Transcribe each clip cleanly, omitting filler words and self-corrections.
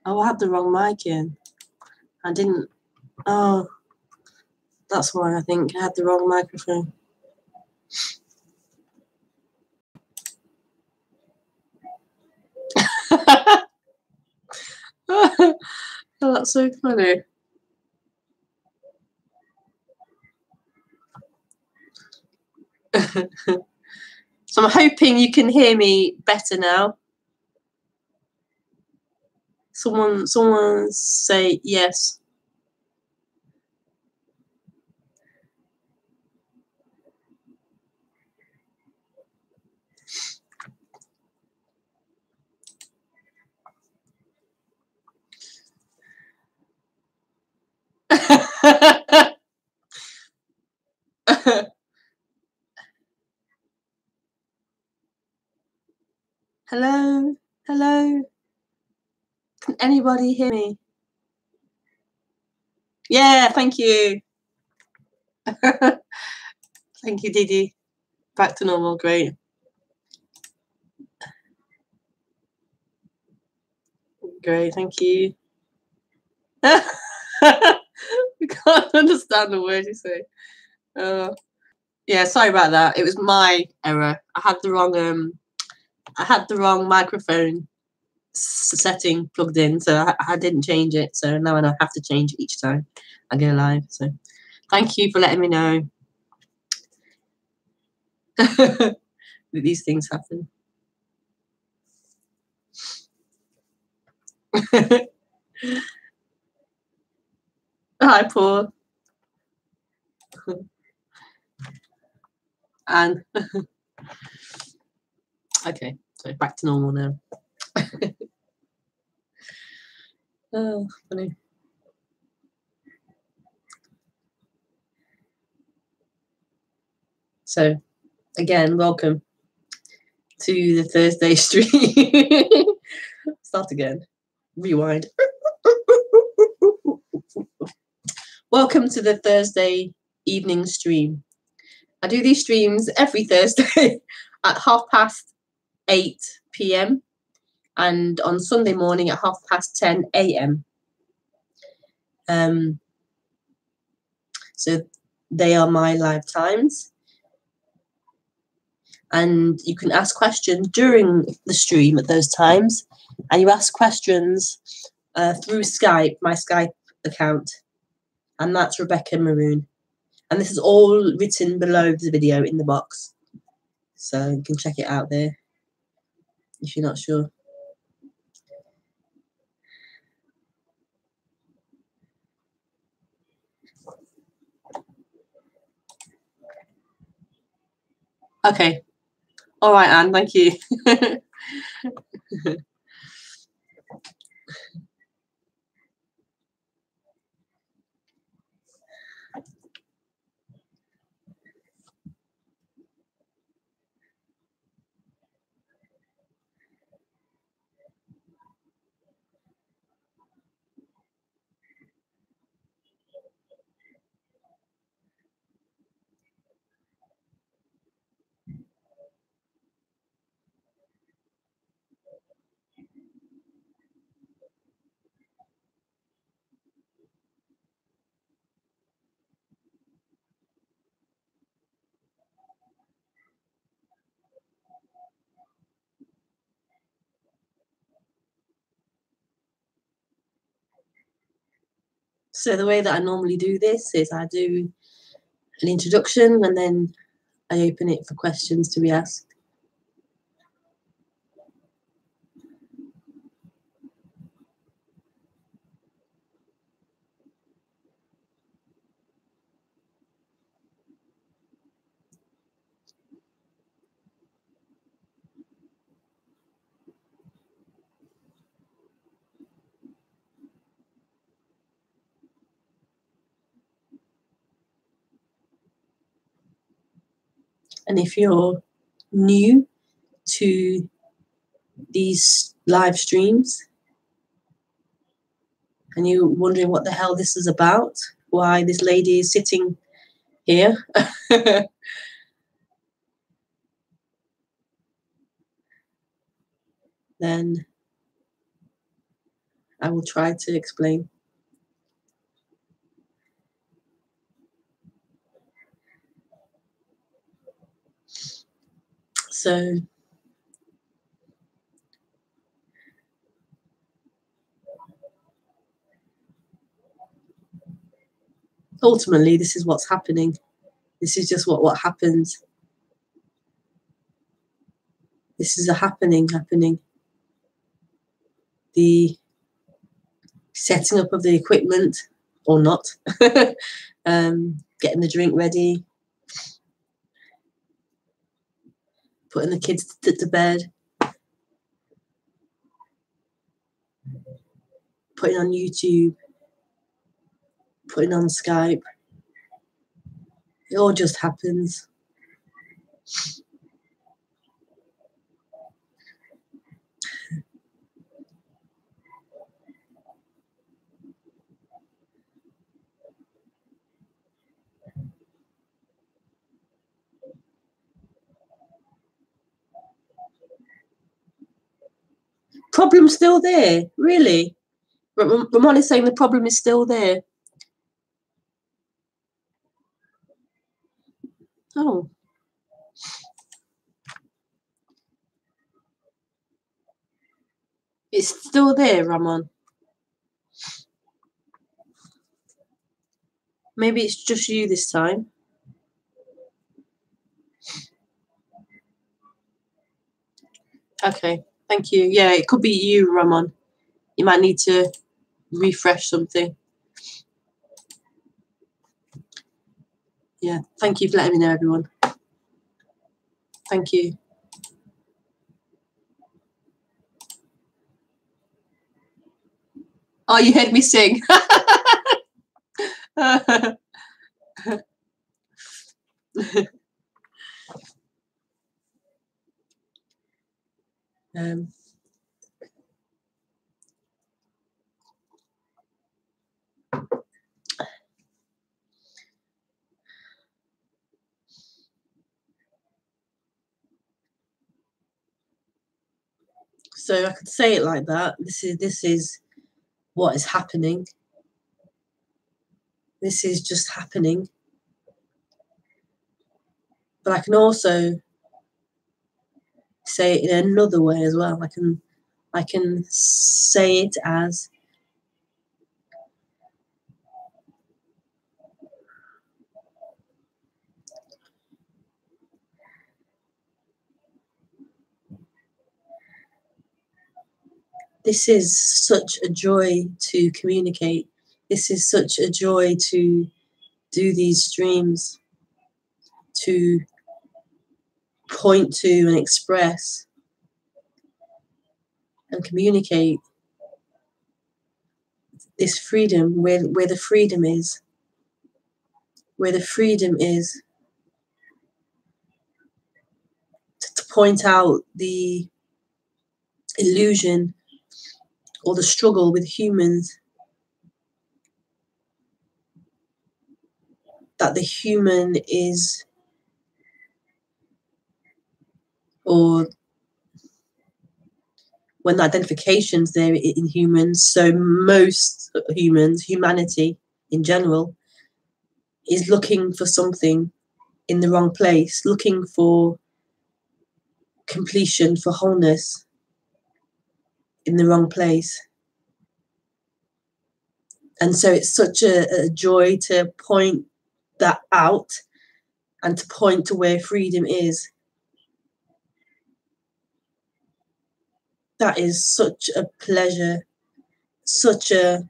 Oh, I had the wrong mic in. I didn't. Oh, that's why I think I had the wrong microphone. Oh, that's so funny. So I'm hoping you can hear me better now. Someone say yes. Hello, hello. Can anybody hear me? Yeah, thank you. Thank you, Didi. Back to normal, great. Great, thank you. I can't understand the words you say. Yeah, sorry about that. It was my error. I had the wrong microphone setting plugged in, so I didn't change it. So now I have to change it each time I go live. So thank you for letting me know that these things happen. Hi, Paul. And okay, so back to normal now. Oh, funny. So again, welcome to the Thursday stream. Start again. Rewind. Welcome to the Thursday evening stream. I do these streams every Thursday at 8:30 p.m. and on Sunday morning at 10:30 a.m. So they are my live times. And you can ask questions during the stream at those times. And you ask questions through Skype, my Skype account. And that's rebekahmaroon. And this is all written below the video in the box. So you can check it out there if you're not sure. Okay. All right, Anne, thank you. So the way that I normally do this is I do an introduction and then I open it for questions to be asked. And if you're new to these live streams and you're wondering what the hell this is about, why this lady is sitting here, then I will try to explain. So ultimately, this is what's happening. This is just what happens. This is a happening. The setting up of the equipment, or not, getting the drink ready, putting the kids to bed, putting on YouTube, putting on Skype. It all just happens. Problem's still there, really. Ramon is saying the problem is still there. Oh. It's still there, Ramon. Maybe it's just you this time. Okay, thank you. Yeah, it could be you, Ramon. You might need to refresh something. Yeah, thank you for letting me know, everyone. Thank you. Oh, you heard me sing. So I could say it like that. This is what is happening. This is just happening. But I can also say it in another way as well. I can say it as this is such a joy to communicate. This is such a joy to do these streams, to point to and express and communicate this freedom, where the freedom is, where the freedom is, to point out the illusion or the struggle with humans, that the human is, or when the identification's there in humans, so most humans, humanity in general, is looking for something in the wrong place, looking for completion, for wholeness in the wrong place. And so it's such a joy to point that out and to point to where freedom is. That is such a pleasure, such a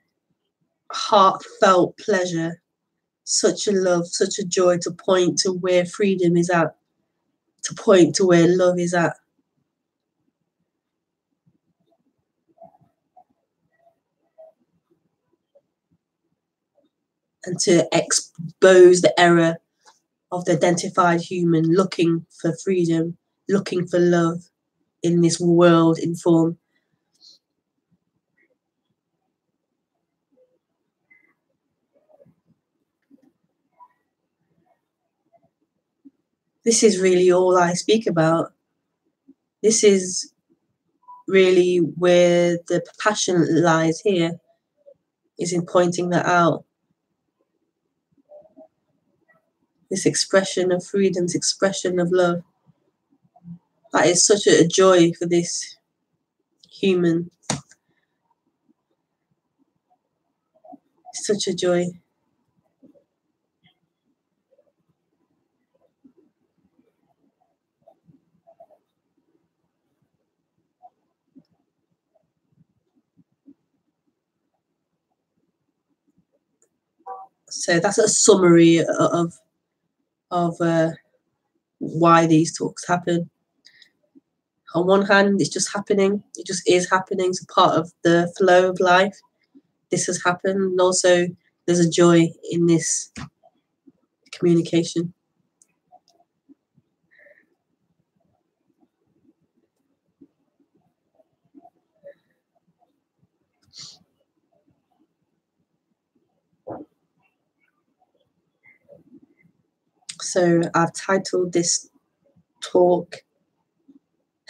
heartfelt pleasure, such a love, such a joy to point to where freedom is at, to point to where love is at. And to expose the error of the identified human looking for freedom, looking for love in this world in form. This is really all I speak about. This is really where the passion lies here, is in pointing that out. This expression of freedom, this expression of love. That is such a joy for this human. Such a joy. So that's a summary of why these talks happen. On one hand, it's just happening. It just is happening. It's a part of the flow of life. This has happened. And also, there's a joy in this communication. So I've titled this talk,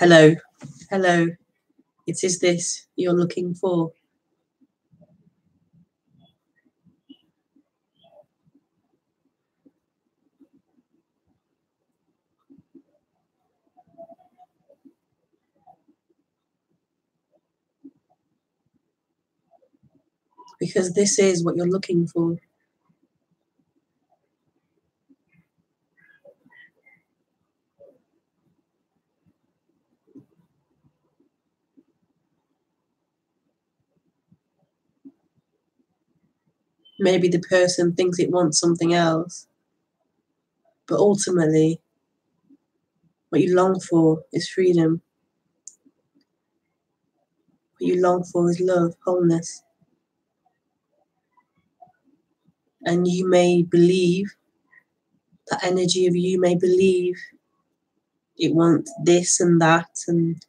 Hello, Hello, it is this you're looking for. Because this is what you're looking for. Maybe the person thinks it wants something else, but ultimately, what you long for is freedom. What you long for is love, wholeness. And you may believe, that energy of you may believe it wants this and that and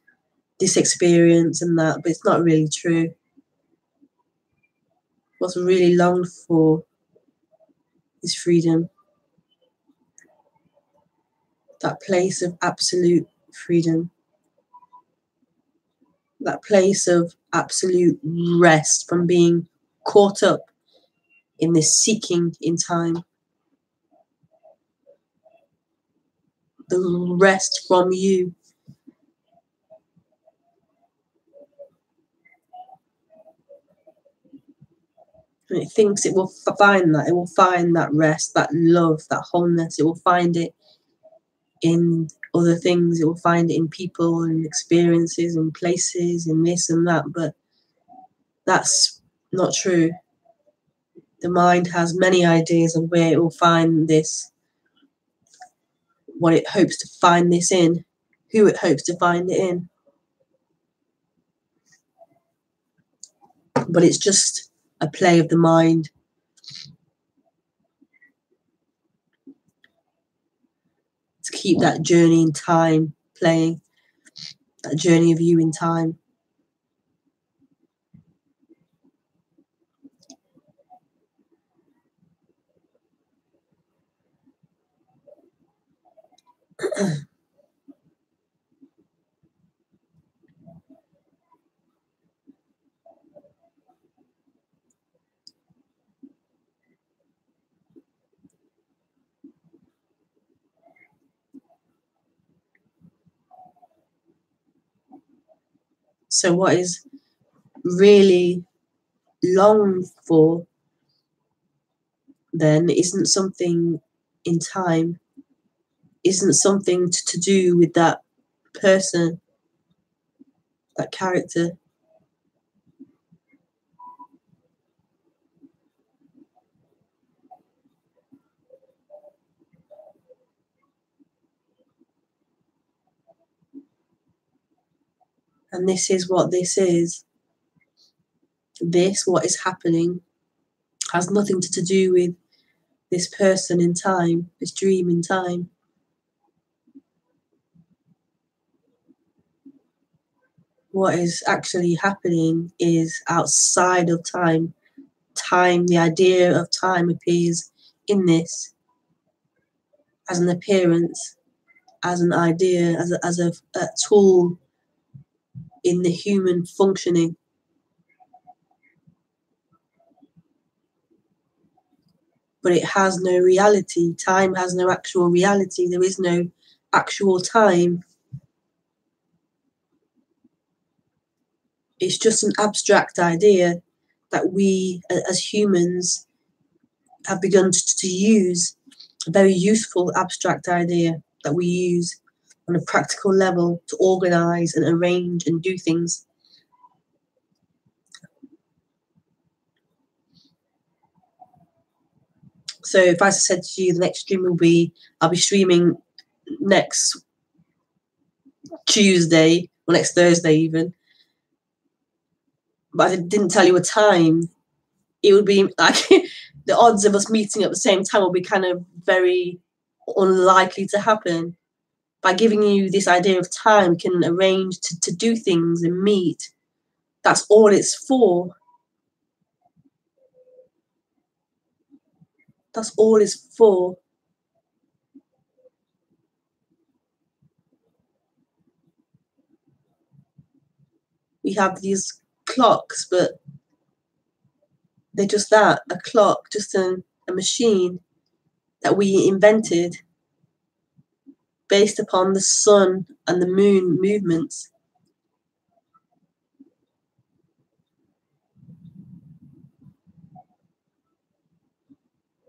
this experience and that, but it's not really true. What's really longed for is freedom. That place of absolute freedom. That place of absolute rest from being caught up in this seeking in time. The rest from you. And it thinks it will find that. It will find that rest, that love, that wholeness. It will find it in other things. It will find it in people and experiences and places and this and that. But that's not true. The mind has many ideas of where it will find this, what it hopes to find this in, who it hopes to find it in. But it's just a play of the mind. To keep that journey in time playing, that journey of you in time. So what is really longed for then isn't something in time, isn't something to do with that person, that character. And this is what this is. This, what is happening, has nothing to do with this person in time, this dream in time. What is actually happening is outside of time. Time, the idea of time appears in this as an appearance, as an idea, as a tool in the human functioning. But it has no reality. Time has no actual reality. There is no actual time. It's just an abstract idea that we as humans have begun to use, a very useful abstract idea that we use on a practical level to organize and arrange and do things. So if I said to you the next stream will be, I'll be streaming next Tuesday or next Thursday even, but I didn't tell you a time, it would be like the odds of us meeting at the same time will be kind of very unlikely to happen. By giving you this idea of time, we can arrange to do things and meet. That's all it's for. That's all it's for. We have these clocks, but they're just that, a clock, just a machine that we invented based upon the sun and the moon movements.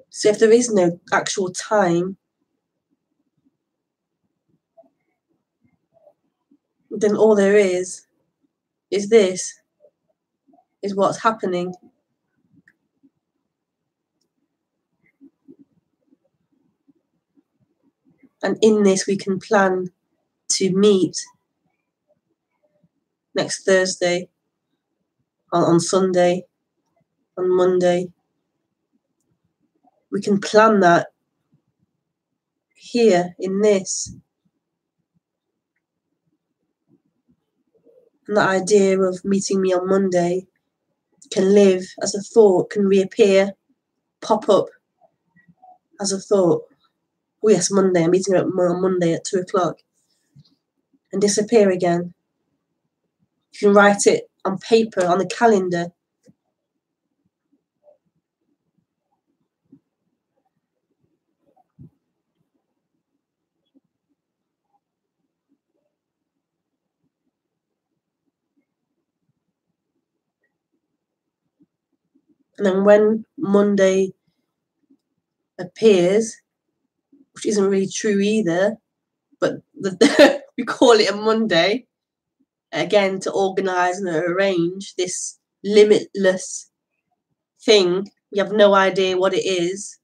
So if there is no actual time, then all there is this, is what's happening. And in this we can plan to meet next Thursday, on Sunday, on Monday. We can plan that here in this. And the idea of meeting me on Monday can live as a thought, can reappear, pop up as a thought. Oh yes, Monday, I'm meeting her on Monday at 2 o'clock. And disappear again. You can write it on paper, on the calendar. And then when Monday appears, which isn't really true either, but we call it a Monday, again, to organize and arrange this limitless thing. We have no idea what it is,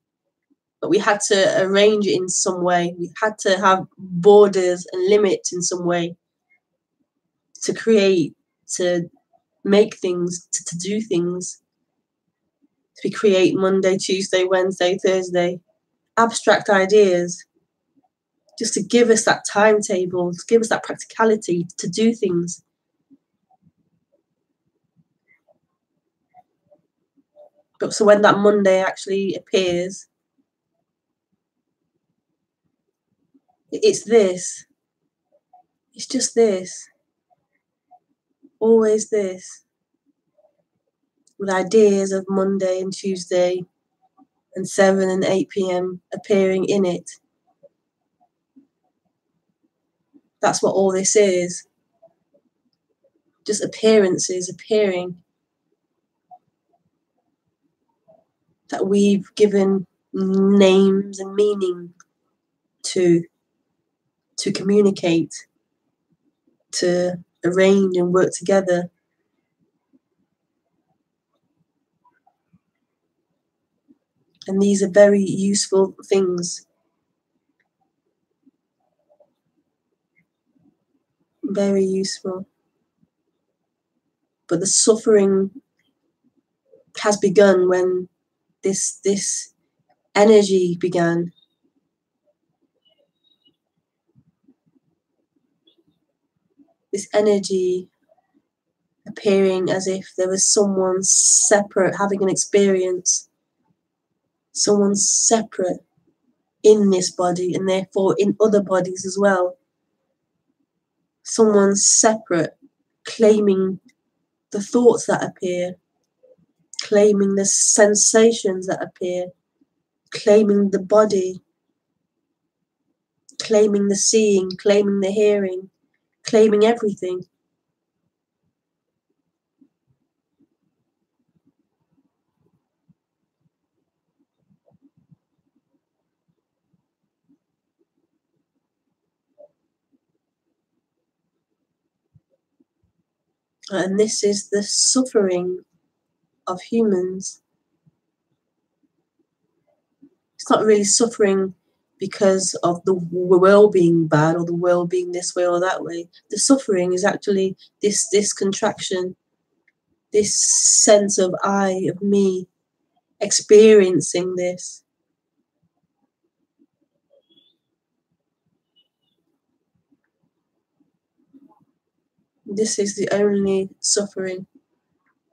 but we had to arrange it in some way. We had to have borders and limits in some way to create, to make things, to do things. We create Monday, Tuesday, Wednesday, Thursday, abstract ideas, just to give us that timetable, to give us that practicality to do things. But so when that Monday actually appears, it's this. It's just this. Always this. With ideas of Monday and Tuesday and 7 and 8 p.m. appearing in it. That's what all this is. Just appearances appearing. That we've given names and meaning to communicate, to arrange and work together. And these are very useful things. Very useful. But the suffering has begun when this energy began. This energy appearing as if there was someone separate having an experience. Someone separate in this body and therefore in other bodies as well. Someone separate claiming the thoughts that appear, claiming the sensations that appear, claiming the body, claiming the seeing, claiming the hearing, claiming everything. And this is the suffering of humans. It's not really suffering because of the world being bad or the world being this way or that way. The suffering is actually this contraction, this sense of I, of me, experiencing this. This is the only suffering.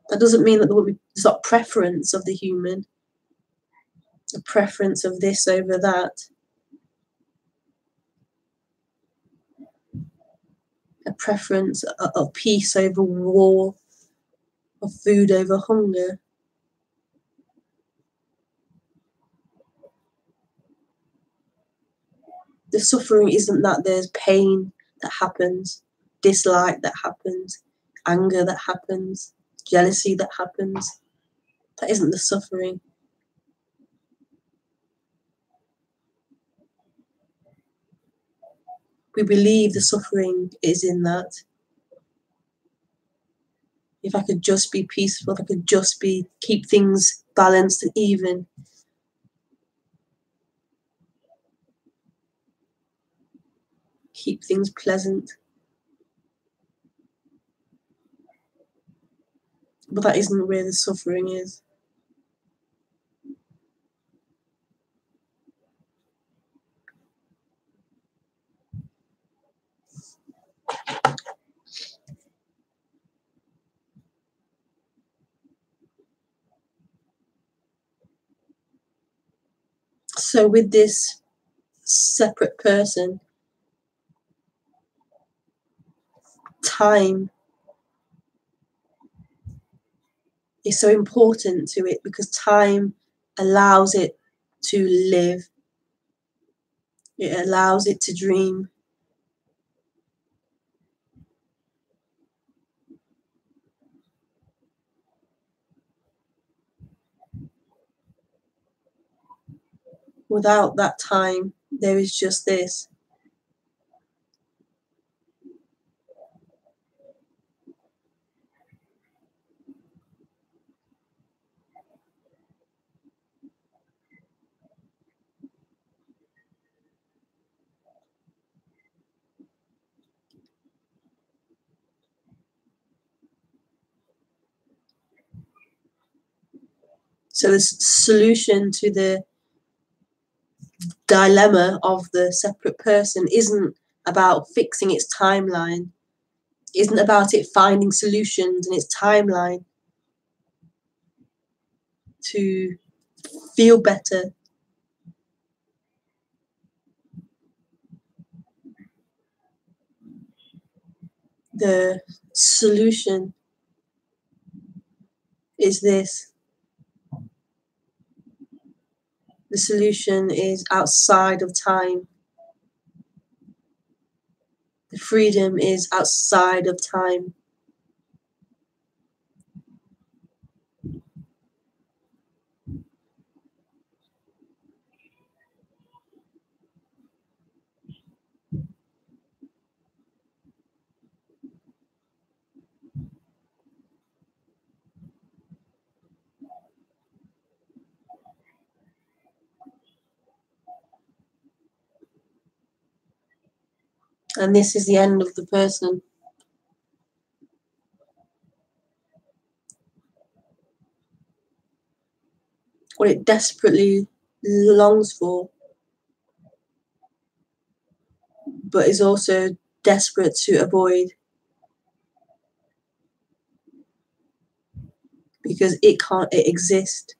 That doesn't mean that there's not preference of the human, a preference of this over that, a preference of peace over war, of food over hunger. The suffering isn't that there's pain that happens, dislike that happens, anger that happens, jealousy that happens. That isn't the suffering. We believe the suffering is in that. If I could just be peaceful, if I could just keep things balanced and even. Keep things pleasant. But that isn't where the suffering is. So with this separate person, time is so important to it because time allows it to live. It allows it to dream. Without that time, there is just this. So the solution to the dilemma of the separate person isn't about fixing its timeline, isn't about it finding solutions in its timeline to feel better. The solution is this. The solution is outside of time. The freedom is outside of time. And this is the end of the person. What it desperately longs for, but is also desperate to avoid, because it can't exist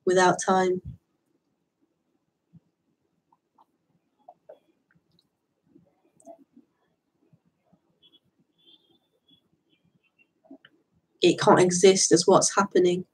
without time. It can't exist as what's happening.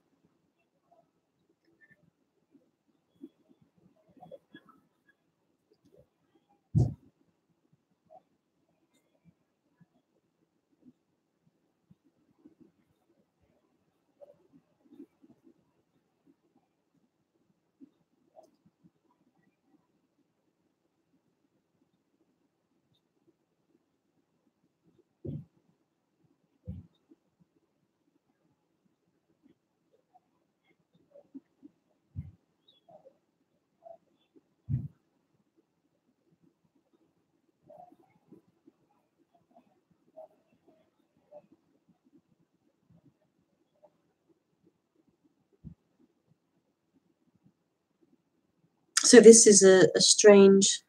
So this is a strange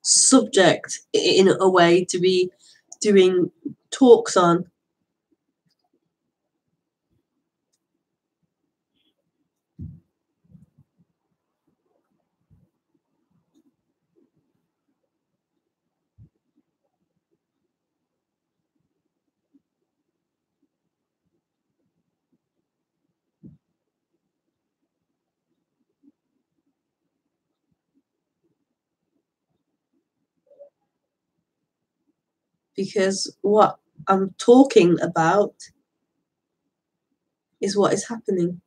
subject in a way to be doing talks on. Because what I'm talking about is what is happening.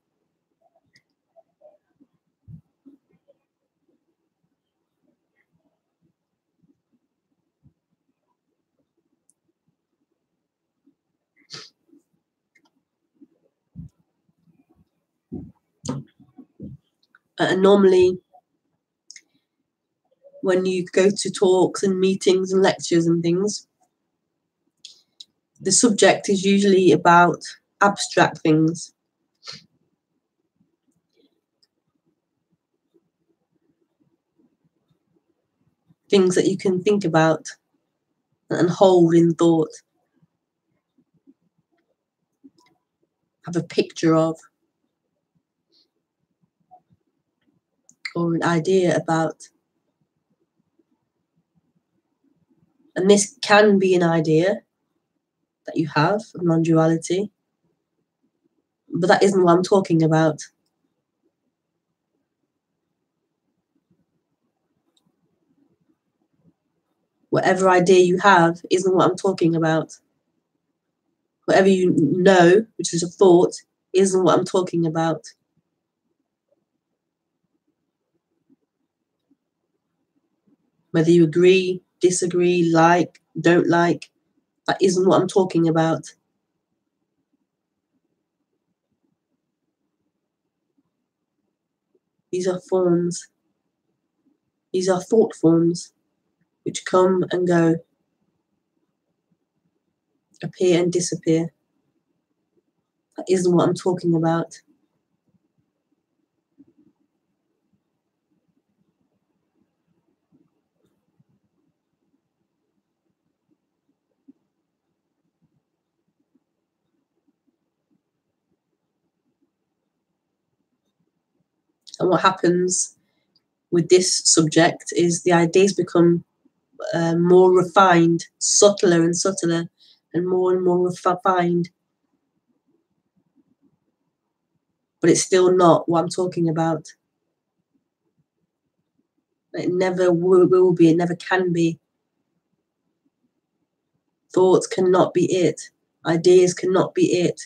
And normally when you go to talks and meetings and lectures and things, the subject is usually about abstract things. Things that you can think about and hold in thought, have a picture of, or an idea about. And this can be an idea that you have of non-duality, but that isn't what I'm talking about. Whatever idea you have isn't what I'm talking about. Whatever you know, which is a thought, isn't what I'm talking about. Whether you agree, disagree, like, don't like, that isn't what I'm talking about. These are forms. These are thought forms which come and go, appear and disappear. That isn't what I'm talking about. And what happens with this subject is the ideas become more refined, subtler and subtler, and more refined. But it's still not what I'm talking about. It never will be, it never can be. Thoughts cannot be it. Ideas cannot be it.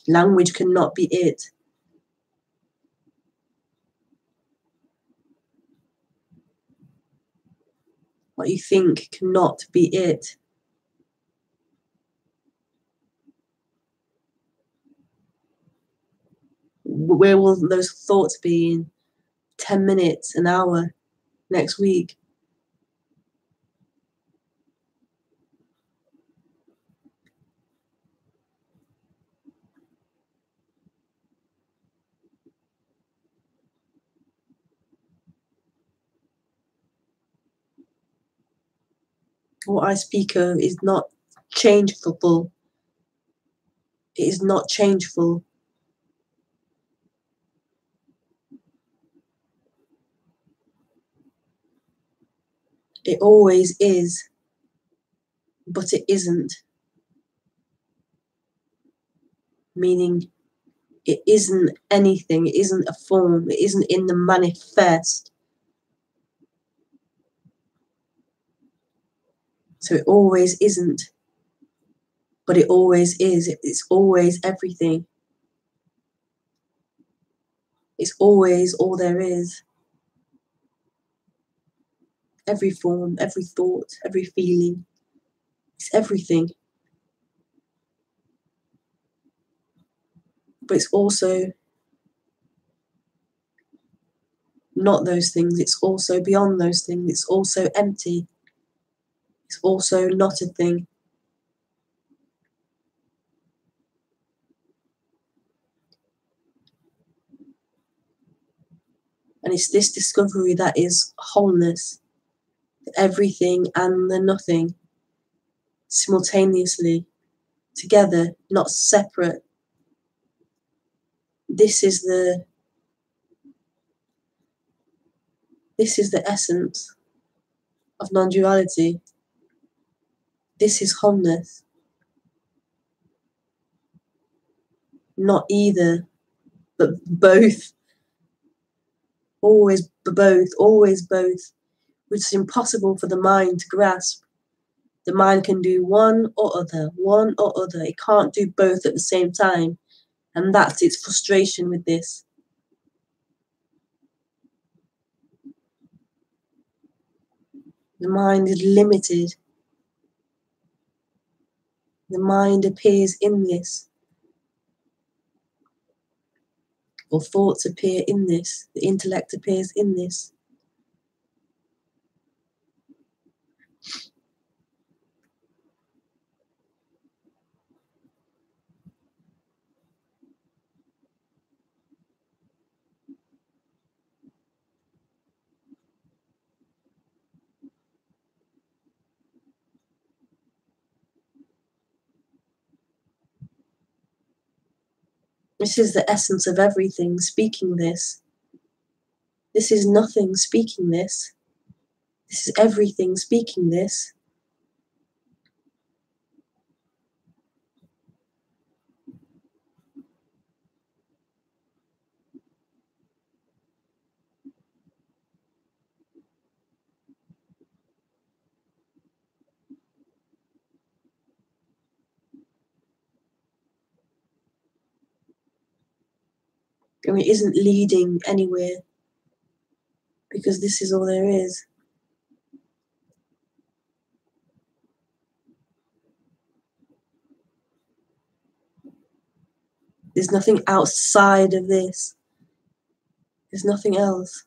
Language cannot be it. What you think cannot be it. Where will those thoughts be in 10 minutes, an hour, next week? What I speak of is not changeful. It is not changeful. It always is, but it isn't. meaning it isn't anything, it isn't a form, it isn't in the manifest. So it always isn't, but it always is. It's always everything. It's always all there is. Every form, every thought, every feeling. It's everything. But it's also not those things. It's also beyond those things. It's also empty. It's also not a thing. And it's this discovery that is wholeness. Everything and the nothing simultaneously, together, not separate. This is the essence of non-duality. This is wholeness. Not either, but both. Always both, always both, which is impossible for the mind to grasp. The mind can do one or other, one or other. It can't do both at the same time. And that's its frustration with this. The mind is limited. The mind appears in this. Or thoughts appear in this. The intellect appears in this. This is the essence of everything, speaking this. This is nothing speaking this. This is everything speaking this. And it isn't leading anywhere, because this is all there is. There's nothing outside of this. There's nothing else.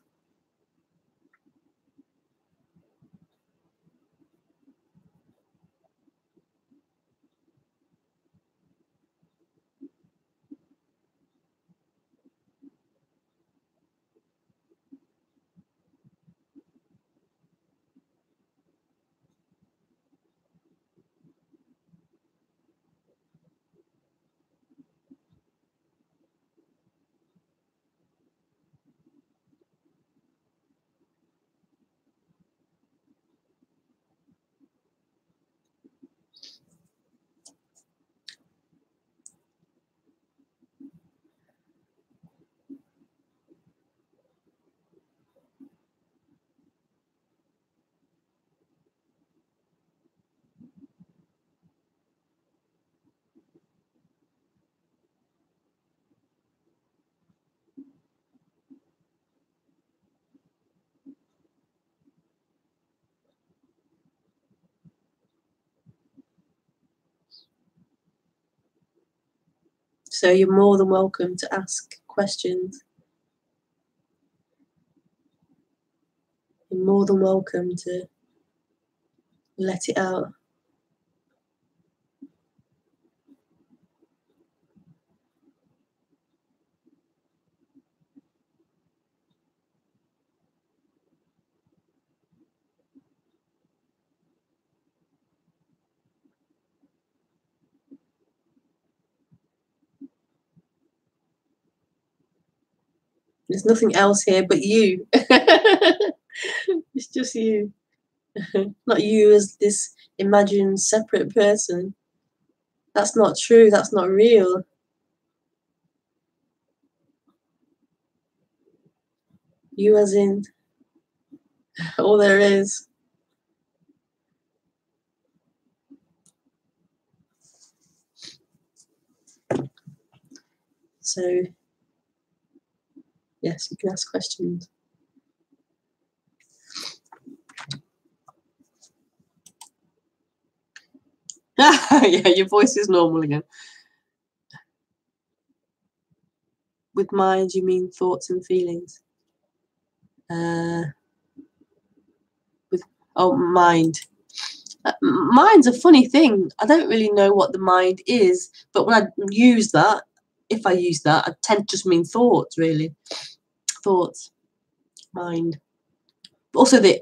So you're more than welcome to ask questions. You're more than welcome to let it out. There's nothing else here but you. It's just you. Not you as this imagined separate person. That's not true. That's not real. You as in all there is. So, yes, you can ask questions. Yeah, your voice is normal again. With mind, you mean thoughts and feelings? Mind. Mind's a funny thing. I don't really know what the mind is, but when I use that, if I use that, I tend to just mean thoughts, really. Thoughts, mind. But also the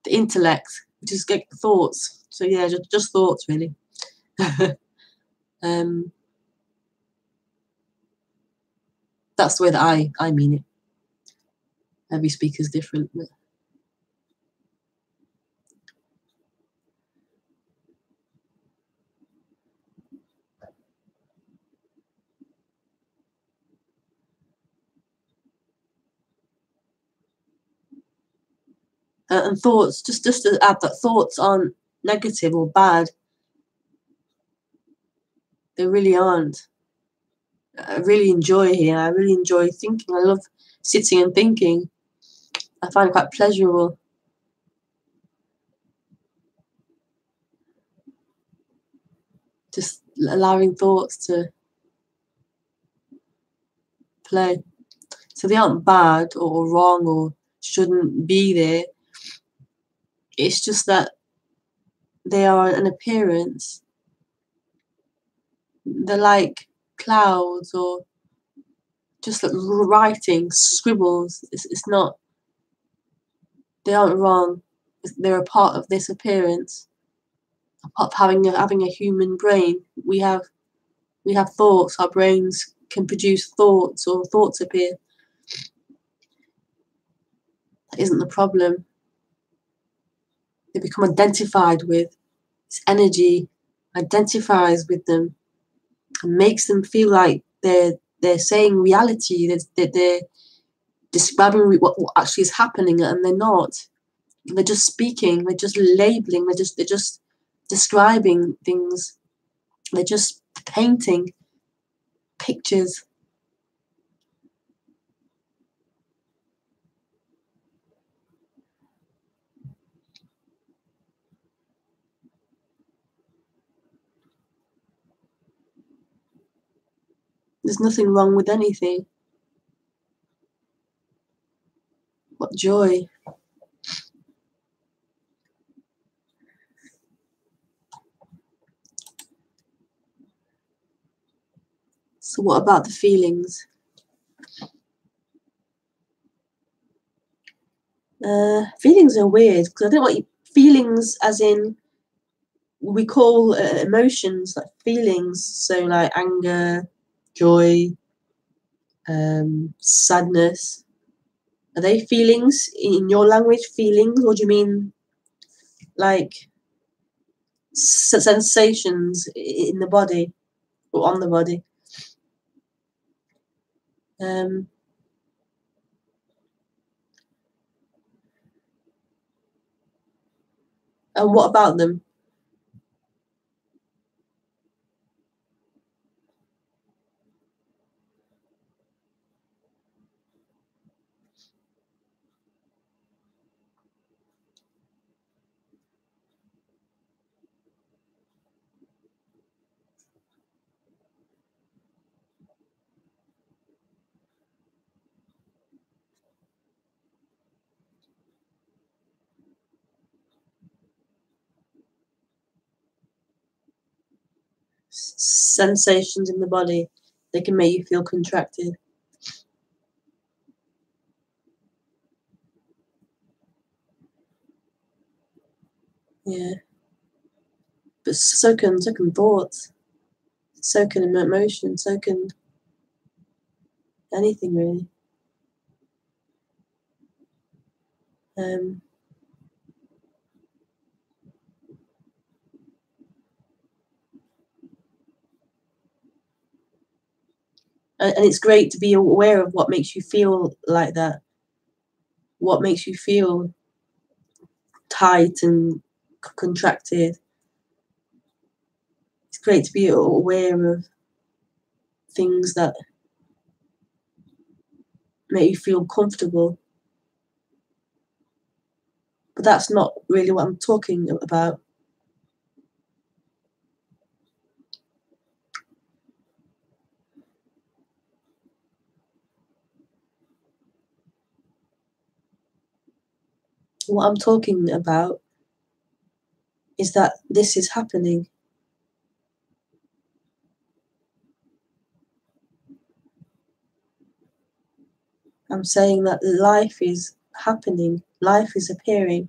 intellect, which is like thoughts. So yeah, just thoughts, really. That's the way that I mean it. Every speaker's different. But and thoughts, just to add that thoughts aren't negative or bad. They really aren't. I really enjoy here. I really enjoy thinking. I love sitting and thinking. I find it quite pleasurable. Just allowing thoughts to play. So they aren't bad or wrong or shouldn't be there. It's just that they are an appearance. They're like clouds or just like writing, scribbles. It's not, they aren't wrong. They're a part of this appearance. A part of having a human brain. We have thoughts. Our brains can produce thoughts or thoughts appear. That isn't the problem. They become identified with. This energy identifies with them and makes them feel like they're saying reality. They're describing what actually is happening, and they're not. They're just speaking. They're just labeling. They're just describing things. They're just painting pictures. There's nothing wrong with anything. What joy. So what about the feelings? Feelings are weird because I don't want feelings as in we call emotions like feelings. So like anger, joy, sadness. Are they feelings in your language? Feelings, or do you mean like sensations in the body or on the body? And what about them? Sensations in the body. They can make you feel contracted. Yeah. But so can thoughts. So can emotion. So can anything really. Um, And it's great to be aware of what makes you feel like that, what makes you feel tight and contracted. It's great to be aware of things that make you feel comfortable. But that's not really what I'm talking about. What I'm talking about is that this is happening. I'm saying that life is happening, life is appearing.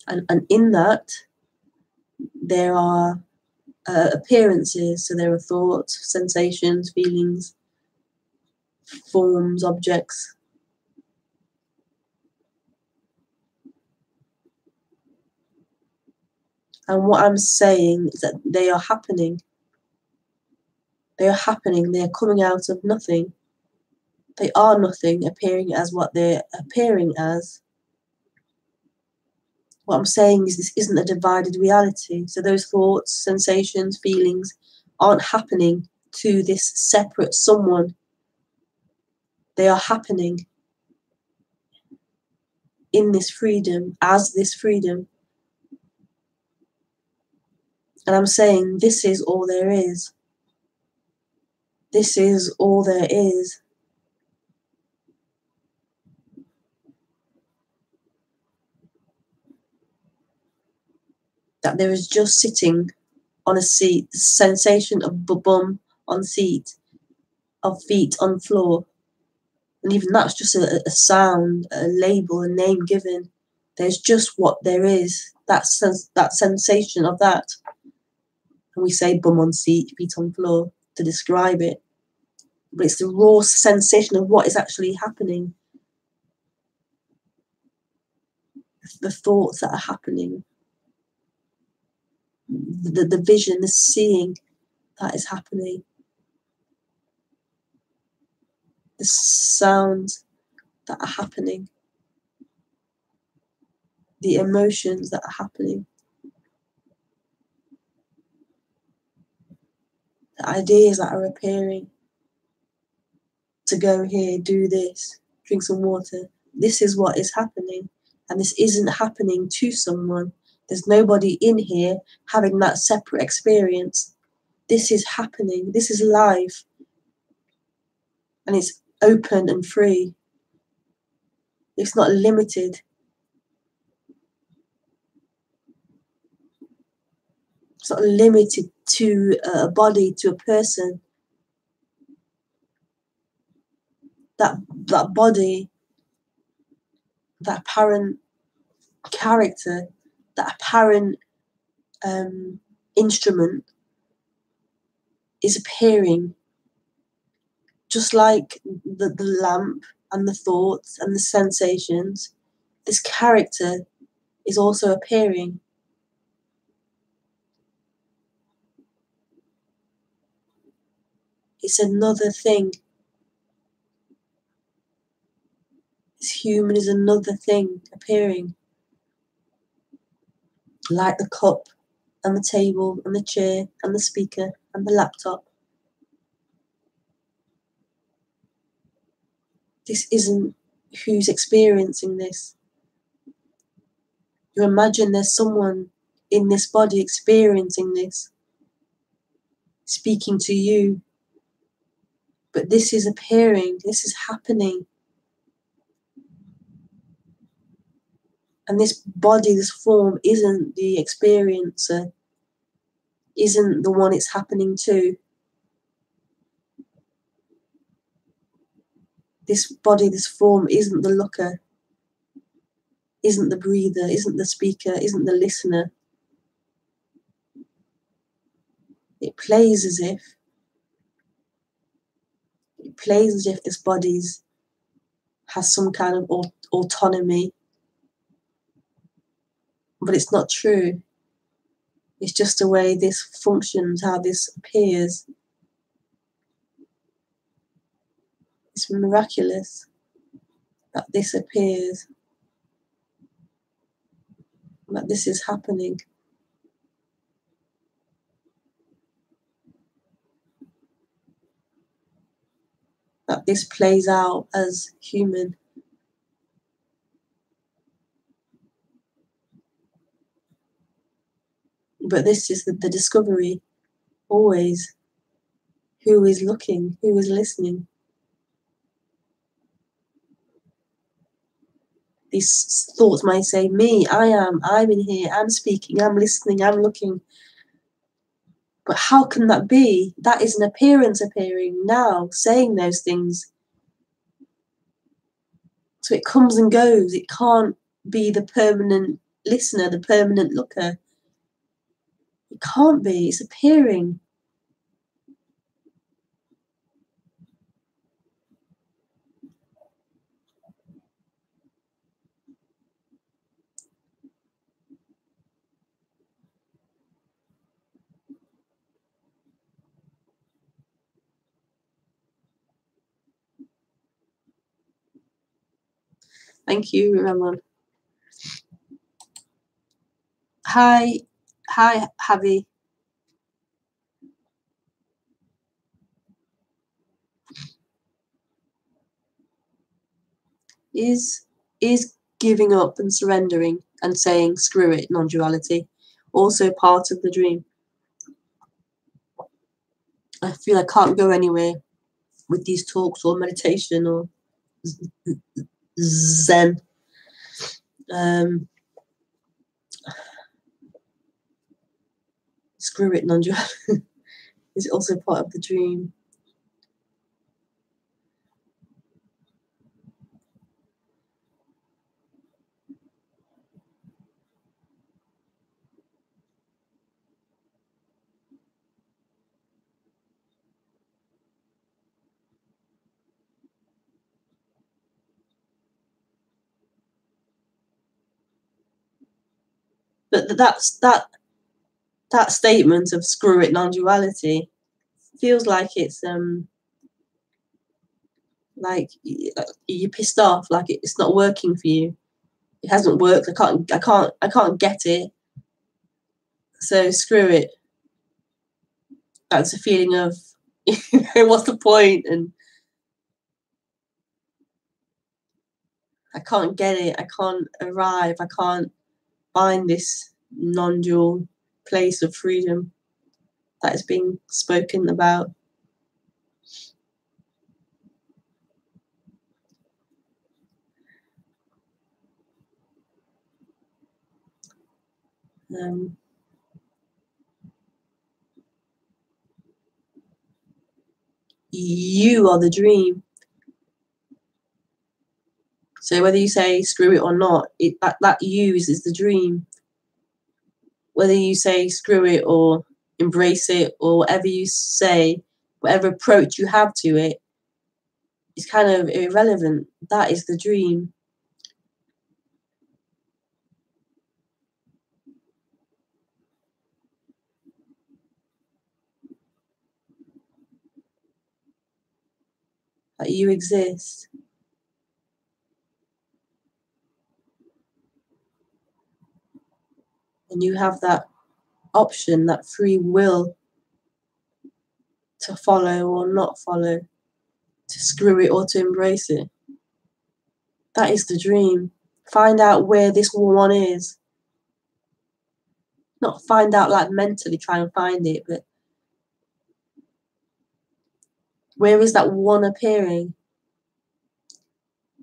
And in that, there are appearances. So there are thoughts, sensations, feelings, forms, objects. And what I'm saying is that they are happening. They are happening. They are coming out of nothing. They are nothing, appearing as what they're appearing as. What I'm saying is this isn't a divided reality. So those thoughts, sensations, feelings aren't happening to this separate someone. They are happening in this freedom, as this freedom. And I'm saying this is all there is. This is all there is. That there is just sitting on a seat, the sensation of bum on seat, of feet on floor. And even that's just a sound, a label, a name given. There's just what there is. That sensation of that. And we say bum on seat, feet on floor to describe it. But it's the raw sensation of what is actually happening. The thoughts that are happening. The vision, the seeing that is happening. The sounds that are happening. The emotions that are happening. The ideas that are appearing. To go here, do this, drink some water. This is what is happening. And this isn't happening to someone. There's nobody in here having that separate experience. This is happening. This is live. And it's open and free. It's not limited. It's not limited to a body, to a person. That body, that apparent character, that apparent instrument is appearing just like the lamp and the thoughts and the sensations. This character is also appearing. It's another thing. This human is another thing appearing. Like the cup and the table and the chair and the speaker and the laptop. This isn't who's experiencing this. You imagine there's someone in this body experiencing this, speaking to you. But this is appearing, this is happening. And this body, this form, isn't the experiencer, isn't the one it's happening to. This body, this form, isn't the looker, isn't the breather, isn't the speaker, isn't the listener. It plays as if this body has some kind of autonomy, but it's not true. It's just the way this functions, how this appears. It's miraculous that this appears, that this is happening. That this plays out as human. But this is the discovery, always. Who is looking? Who is listening? These thoughts might say, me, I'm in here, I'm speaking, I'm listening, I'm looking. But how can that be? That is an appearance appearing now, saying those things. So it comes and goes. It can't be the permanent listener, the permanent looker. It can't be. It's appearing. Thank you, Ramon. Hi, Javi. Is giving up and surrendering and saying screw it, non-duality, also part of the dream? I feel I can't go anywhere with these talks or meditation or Zen. Screw it, non-duality. Is it also part of the dream? But that statement of screw it, non-duality feels like it's like you're pissed off, like it's not working for you. It hasn't worked. I can't get it. So screw it. That's a feeling of what's the point? And I can't get it. I can't arrive. I can't find this non-dual place of freedom that is being spoken about. You are the dream. So whether you say screw it or not, that you is the dream. Whether you say screw it or embrace it or whatever you say, whatever approach you have to it, is kind of irrelevant. That is the dream. That you exist. And you have that option, that free will to follow or not follow, to screw it or to embrace it. That is the dream. Find out where this one is. Not find out like mentally try and find it, but where is that one appearing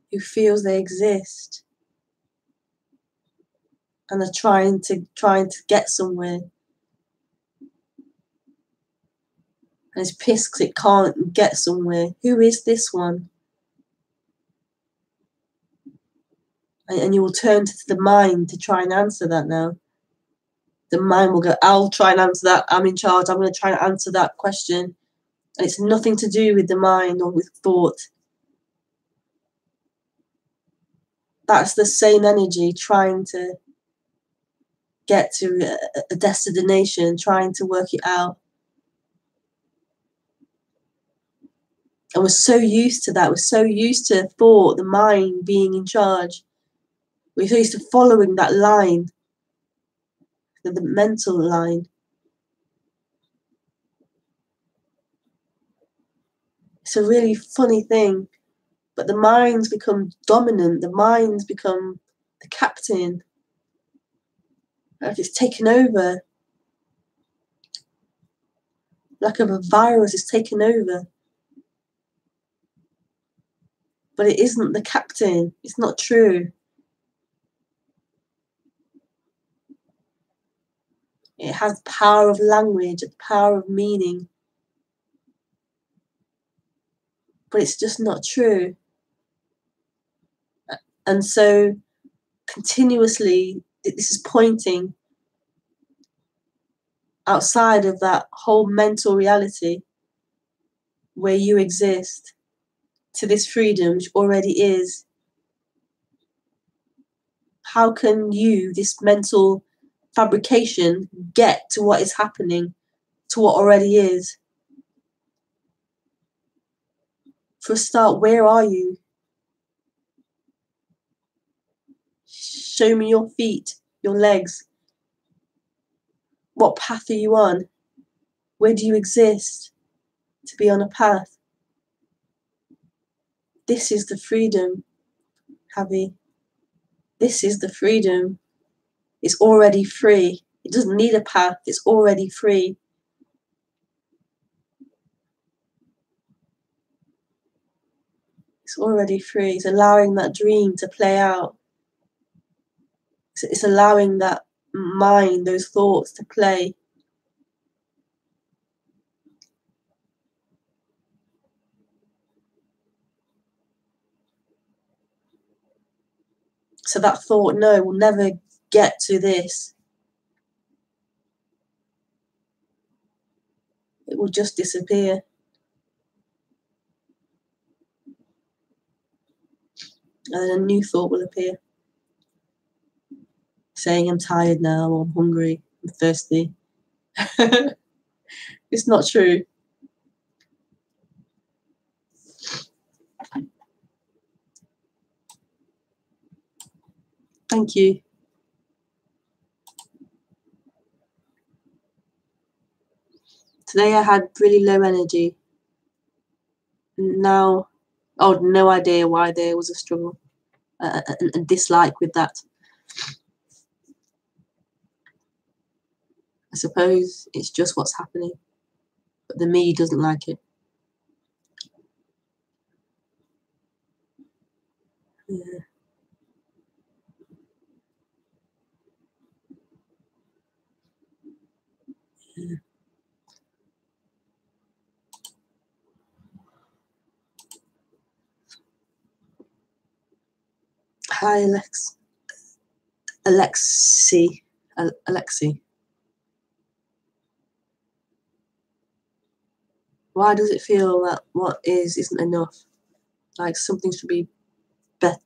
who feels they exist and are trying to get somewhere and is pissed because it can't get somewhere? Who is this one? And you will turn to the mind to try and answer that now. The mind will go, I'll try and answer that. I'm in charge. I'm going to try and answer that question. And it's nothing to do with the mind or with thought. That's the same energy trying to get to a destination, trying to work it out. And we're so used to that. We're so used to thought, the mind being in charge. We're so used to following that line, the mental line. It's a really funny thing. But the mind's become dominant. The mind's become the captain. Like it's taken over. Like a virus is taken over. But it isn't the captain. It's not true. It has the power of language, the power of meaning. But it's just not true. And so continuously, this is pointing outside of that whole mental reality where you exist to this freedom which already is. How can you, this mental fabrication, get to what is happening, to what already is? For a start, where are you? Show me your feet, your legs. What path are you on? Where do you exist to be on a path? This is the freedom, Javi. This is the freedom. It's already free. It doesn't need a path. It's already free. It's already free. It's allowing that dream to play out. It's allowing that mind, those thoughts to play. So that thought, no, we'll never get to this. It will just disappear. And then a new thought will appear. Saying I'm tired now, or I'm hungry, I'm thirsty. It's not true. Thank you. Today I had really low energy. Now, no idea why there was a struggle and dislike with that. I suppose it's just what's happening, but the me doesn't like it. Yeah. Yeah. Hi, Alexi. Why does it feel that what is isn't enough? Like something should be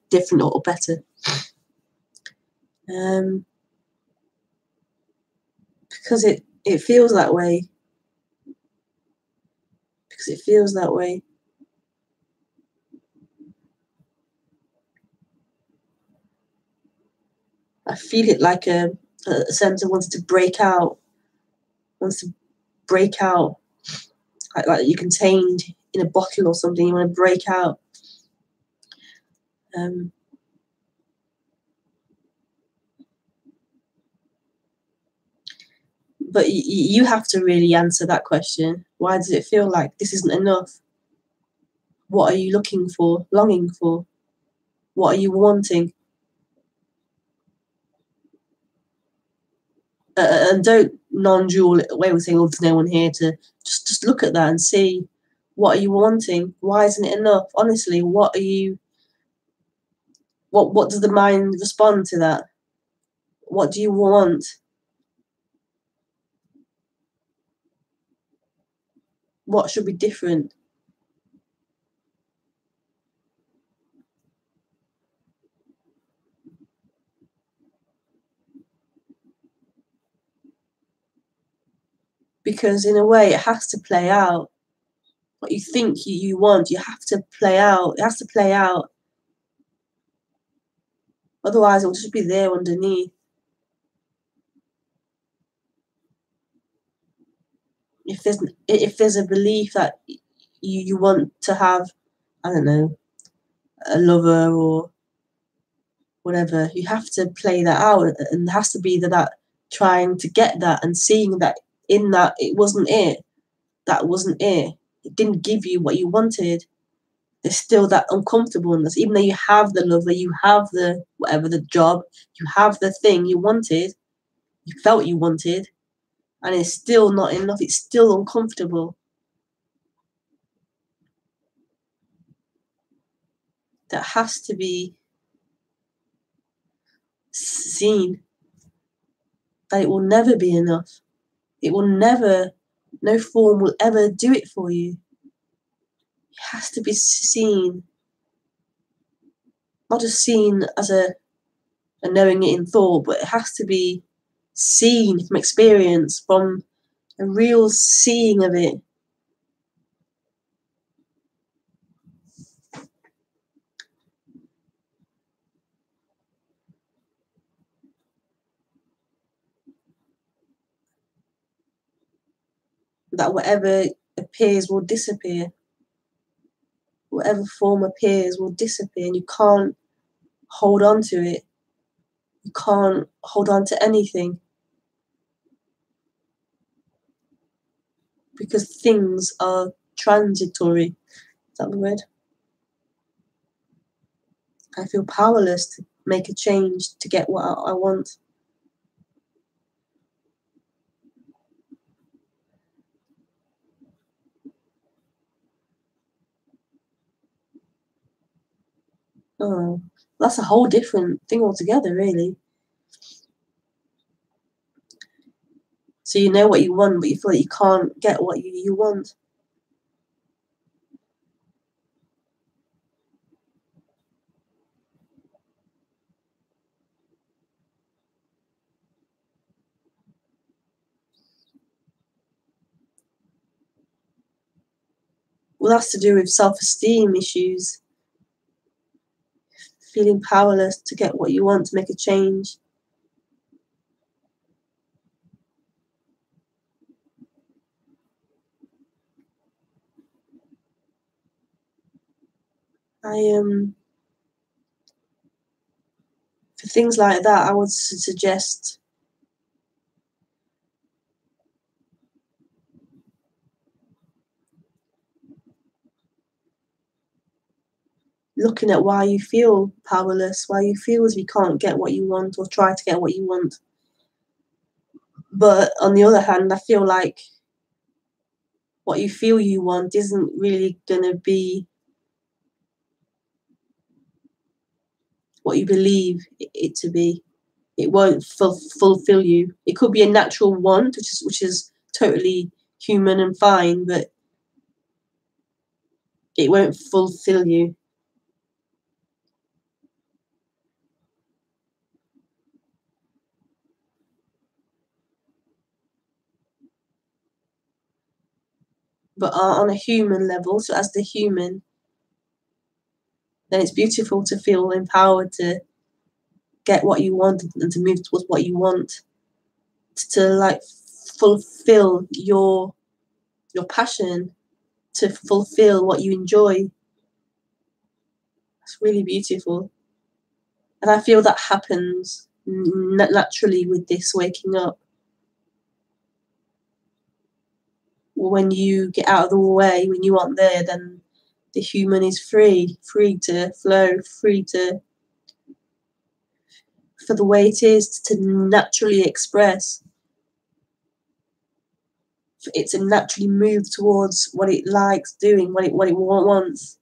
different or better? Because it feels that way. Because it feels that way. I feel it like a sense of wanting to break out. Wants to break out. Like you're contained in a bottle or something. You want to break out. But you have to really answer that question. Why does it feel like this isn't enough? What are you looking for, longing for? What are you wanting? And don't non-dual it away with saying, oh, there's no one here to just look at that and see, what are you wanting? Why isn't it enough? Honestly, what does the mind respond to that? What do you want? What should be different? because in a way it has to play out. What you think you want, you have to play out. It has to play out. Otherwise, it will just be there underneath. If there's a belief that you want to have, I don't know, a lover or whatever, you have to play that out, and there has to be that trying to get that and seeing that in that it wasn't it. That wasn't it. It didn't give you what you wanted. There's still that uncomfortableness, even though you have the lover, you have the whatever, the job, you have the thing you wanted, you felt you wanted, and it's still not enough. It's still uncomfortable. That has to be seen, that it will never be enough. It will never, no form will ever do it for you. It has to be seen, not just seen as a knowing it in thought, but it has to be seen from experience, from a real seeing of it. That whatever appears will disappear. Whatever form appears will disappear, and you can't hold on to it. You can't hold on to anything. Because things are transitory. Is that the word? I feel powerless to make a change to get what I want. Oh, that's a whole different thing altogether, really. So you know what you want, but you feel like you can't get what you want. Well, that's to do with self-esteem issues. Feeling powerless to get what you want, to make a change. For things like that, I would suggest looking at why you feel powerless, why you feel as you can't get what you want or try to get what you want. But on the other hand, I feel like what you feel you want isn't really going to be what you believe it to be. It won't fulfill you. It could be a natural want, which is totally human and fine, but it won't fulfill you. But on a human level, so as the human, then it's beautiful to feel empowered to get what you want and to move towards what you want, to like fulfill your passion, to fulfill what you enjoy. It's really beautiful. And I feel that happens naturally with this waking up. When you get out of the way, when you aren't there, then the human is free to flow, free to, for the way it is, to naturally express. For it to naturally move towards what it likes doing, what it wants.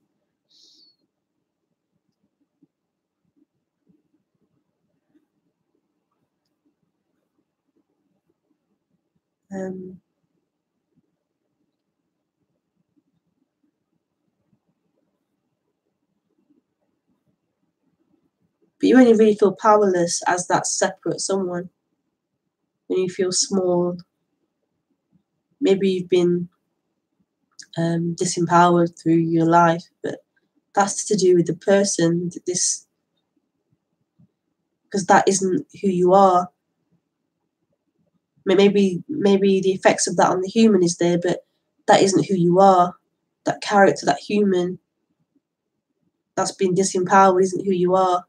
But you only really feel powerless as that separate someone. When you feel small. maybe you've been disempowered through your life, but that's to do with the person, because that isn't who you are. Maybe the effects of that on the human is there, but that isn't who you are. That character, that human that's been disempowered isn't who you are.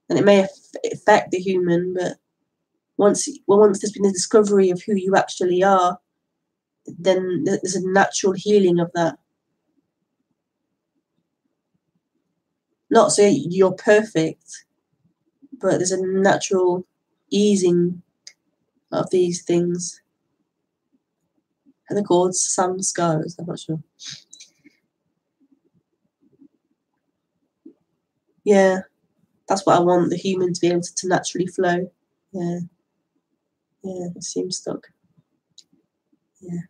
And it may affect the human, but once there's been a discovery of who you actually are, then there's a natural healing of that. Not so you're perfect, but there's a natural easing of these things. And they're called samskaras, I'm not sure. Yeah, that's what I want, the human to be able to naturally flow. Yeah. Yeah, it seems stuck. Yeah.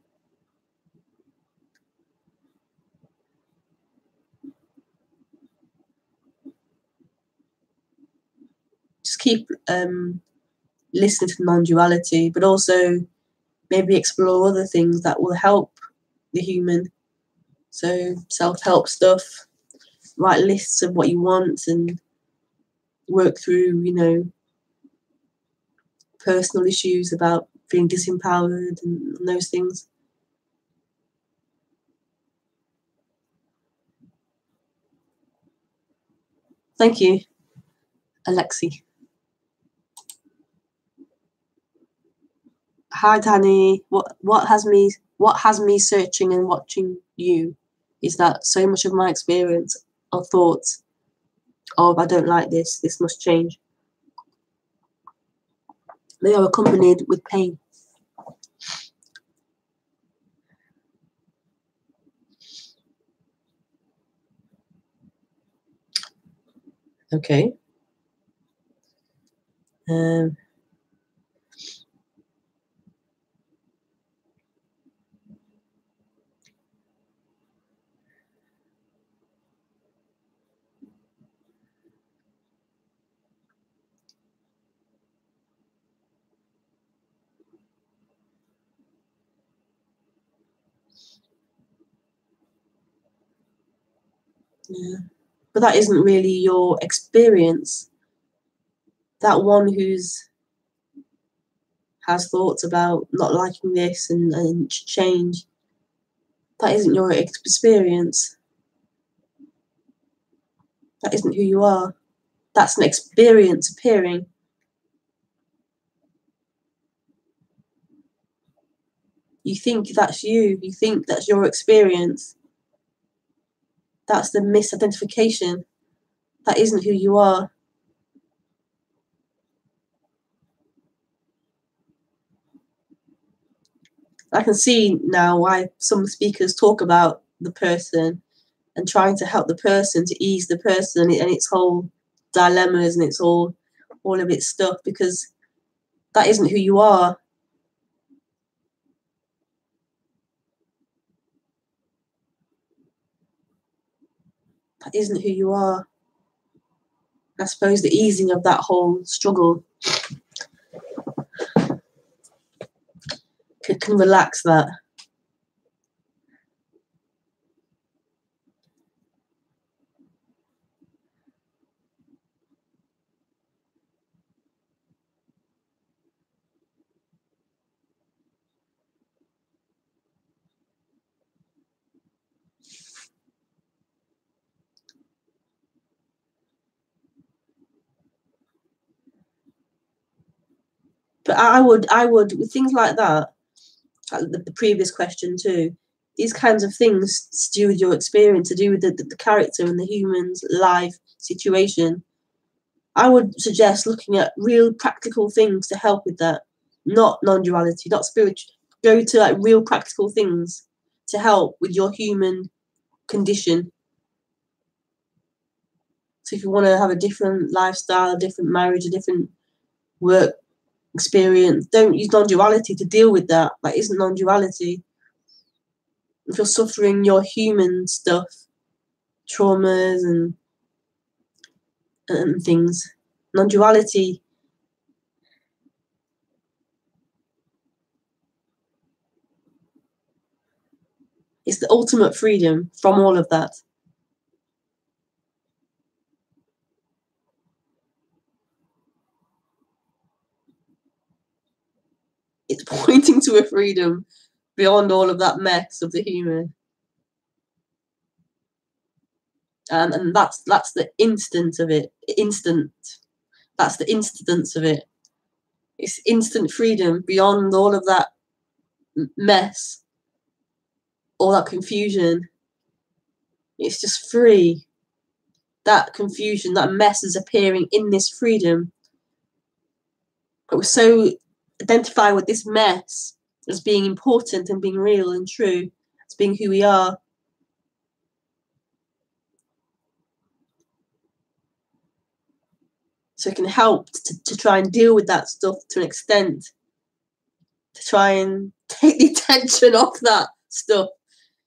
Just keep listening to non-duality, but also maybe explore other things that will help the human. So self-help stuff, write lists of what you want and work through, personal issues about feeling disempowered and those things. Thank you, Alexi. Hi, Danny. What has me searching and watching you is that so much of my experience or thoughts of I don't like this must change. They are accompanied with pain. Okay. Um, yeah. But that isn't really your experience. That one who's has thoughts about not liking this and change, that isn't your experience. That isn't who you are. That's an experience appearing. You think that's you. You think that's your experience. That's the misidentification. That isn't who you are. I can see now why some speakers talk about the person and trying to help the person, to ease the person and its whole dilemmas and its all of its stuff, because that isn't who you are. That isn't who you are. I suppose the easing of that whole struggle can relax that. But I would with things like that, like the previous question too, these kinds of things to do with your experience, to do with the character and the human's life situation, I would suggest looking at real practical things to help with that, not non-duality, not spiritual. Go to like real practical things to help with your human condition. So if you want to have a different lifestyle, a different marriage, a different work experience, don't use non-duality to deal with that. That isn't non-duality. If you're suffering your human stuff, traumas and things, non-duality It's the ultimate freedom from all of that. It's pointing to a freedom beyond all of that mess of the human. And that's the instant of it. That's the instance of it. It's instant freedom beyond all of that mess, all that confusion. It's just free. That confusion, that mess is appearing in this freedom. But we're so identified with this mess as being important and being real and true, as being who we are. So it can help to try and deal with that stuff to an extent, to try and take the attention off that stuff,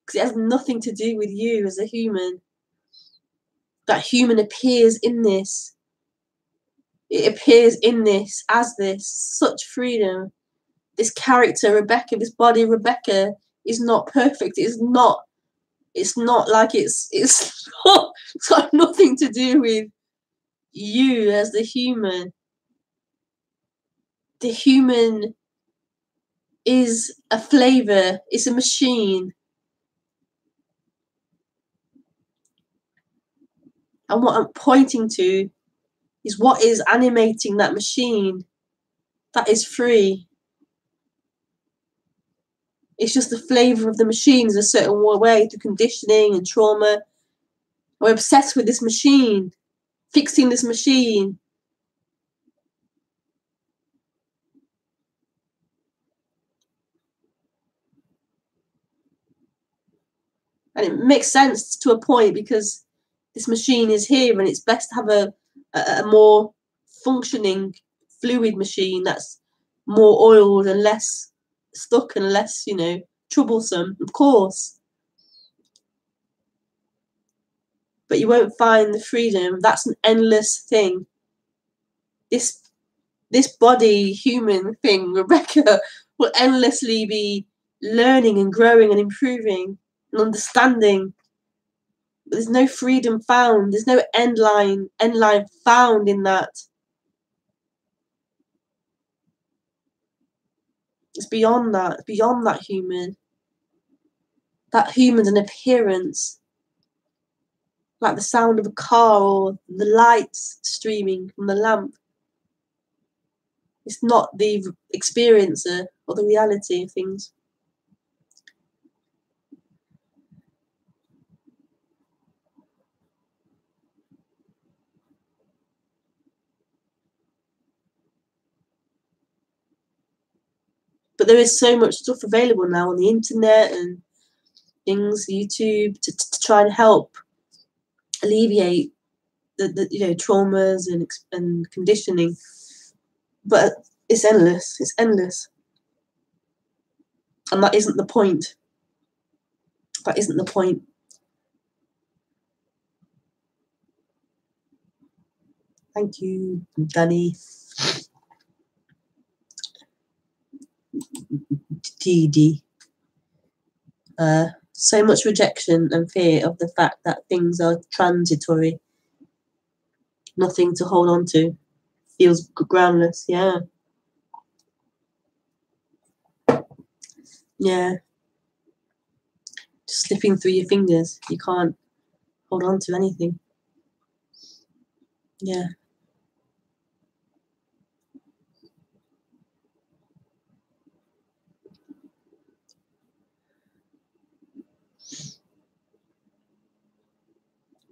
because it has nothing to do with you as a human. That human appears in this. It appears in this as this. Such freedom. This character, Rebecca, this body, Rebecca, is not perfect. It's not like it's got nothing to do with you as the human. The human is a flavor. It's a machine. And what I'm pointing to is what is animating that machine. That is free. It's just the flavour of the machine is a certain way through conditioning and trauma. We're obsessed with this machine, fixing this machine. And it makes sense to a point because this machine is here and it's best to have a more functioning fluid machine that's more oiled and less stuck and less, troublesome, of course. But you won't find the freedom. That's an endless thing. This body, human thing, Rebecca, will endlessly be learning and growing and improving and understanding. But there's no freedom found. There's no end line found in that. It's beyond that. It's beyond that human. That human's an appearance. Like the sound of a car or the lights streaming from the lamp. It's not the experiencer or the reality of things. But there is so much stuff available now on the internet and things, YouTube, to try and help alleviate the traumas and conditioning. But it's endless. It's endless. And that isn't the point. That isn't the point. Thank you, Danny. TD. So much rejection and fear of the fact that things are transitory. Nothing to hold on to. Feels groundless, yeah. Yeah. Just slipping through your fingers. You can't hold on to anything. Yeah.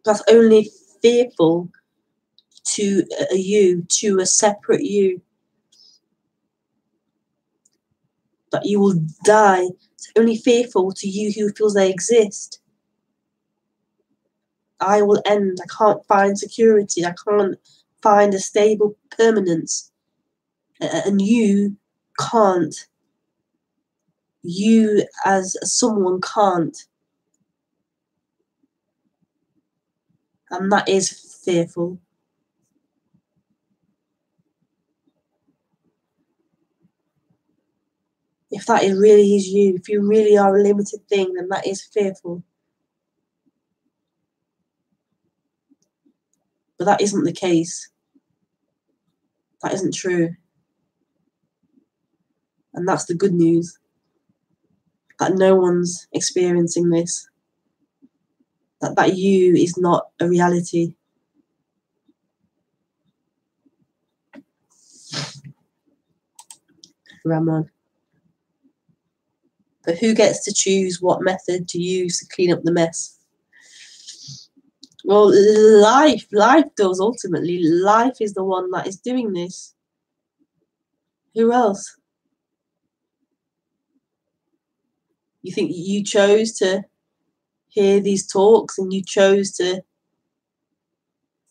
That's only fearful to a you, to a separate you. That you will die. It's only fearful to you who feels they exist. I will end. I can't find security. I can't find a stable permanence. And you can't. You as someone can't. And that is fearful. If that really is you, if you really are a limited thing, then that is fearful. But that isn't the case. That isn't true. And that's the good news. That no one's experiencing this. That you is not a reality. Ramon. But who gets to choose what method to use to clean up the mess? Well, life does ultimately. Life is the one that is doing this. Who else? You think you chose to hear these talks and you chose to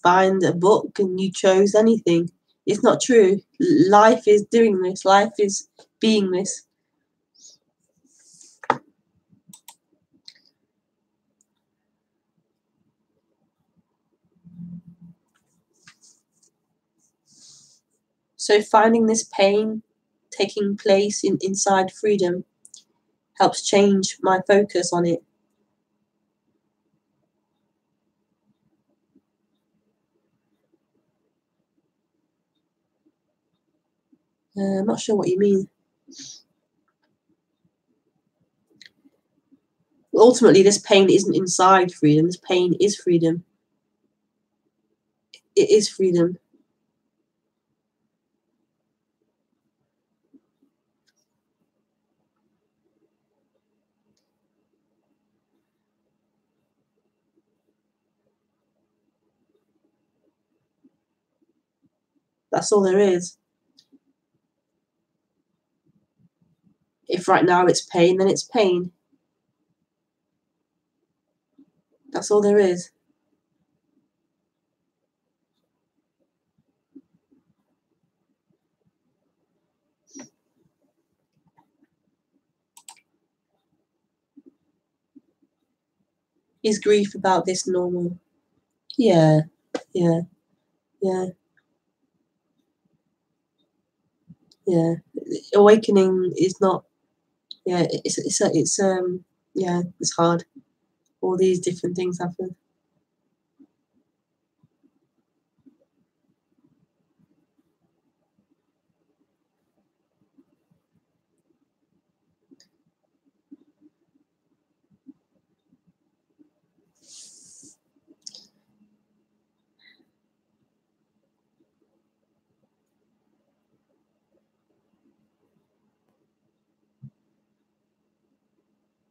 find a book and you chose anything? It's not true. Life is doing this. Life is being this. So finding this pain taking place inside freedom helps change my focus on it. I'm not sure what you mean. Ultimately, this pain isn't inside freedom. This pain is freedom. It is freedom. That's all there is. If right now it's pain, then it's pain. That's all there is. Is grief about this normal? Yeah. Awakening is not. Yeah, it's hard. All these different things happen.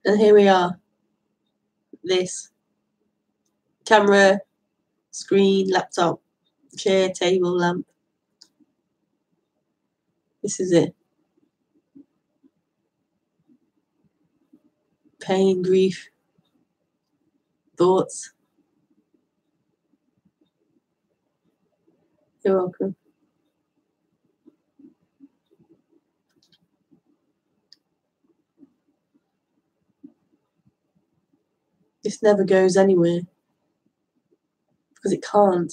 And here we are. This camera, screen, laptop, chair, table, lamp. This is it. Pain, grief, thoughts. You're welcome. This never goes anywhere because it can't.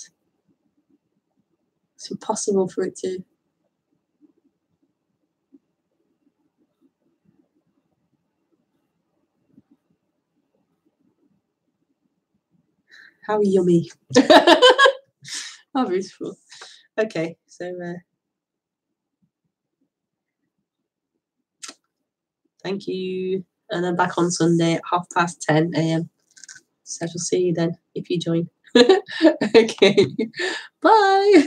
It's impossible for it to. How yummy. How beautiful. Okay, so thank you. And I'm back on Sunday at 10:30 a.m. So I shall see you then if you join. Okay. Bye.